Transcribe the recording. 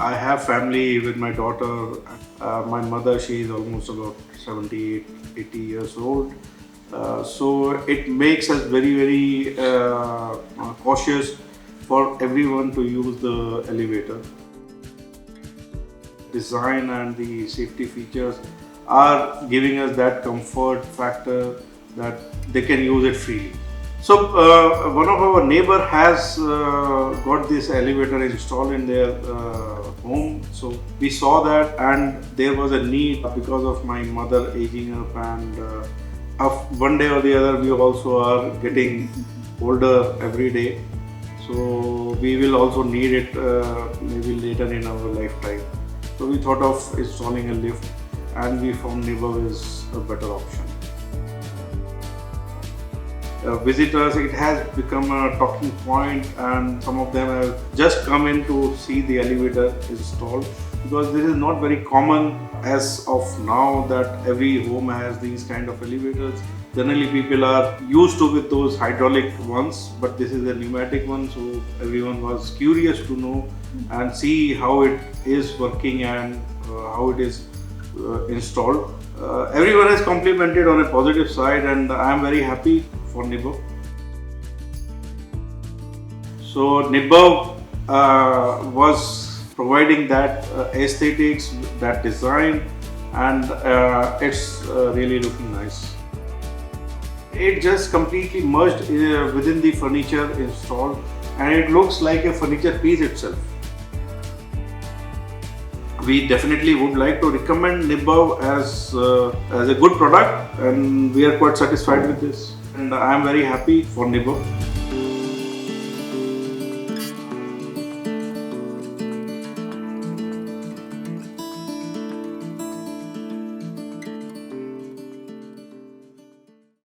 I have family with my daughter. My mother, she is almost about 78, 80 years old. So it makes us very cautious for everyone to use the elevator. Design and the safety features are giving us that comfort factor that they can use it freely. So one of our neighbor has got this elevator installed in their home. So we saw that, and there was a need because of my mother aging up, and one day or the other we also are getting older every day. So we will also need it maybe later in our lifetime. So we thought of installing a lift, and we found Nibav is a better option. Visitors, it has become a talking point, and some of them have just come in to see the elevator installed, because this is not very common as of now that every home has these kind of elevators. Generally people are used to with those hydraulic ones, but this is a pneumatic one, so everyone was curious to know and see how it is working and how it is installed. Everyone has complimented on a positive side, and I am very happy for Nibav. So Nibav was providing that aesthetics, that design, and it's really looking nice. It just completely merged within the furniture installed, and it looks like a furniture piece itself. We definitely would like to recommend Nibav as a good product, and we are quite satisfied with this. And I am very happy for Nibav.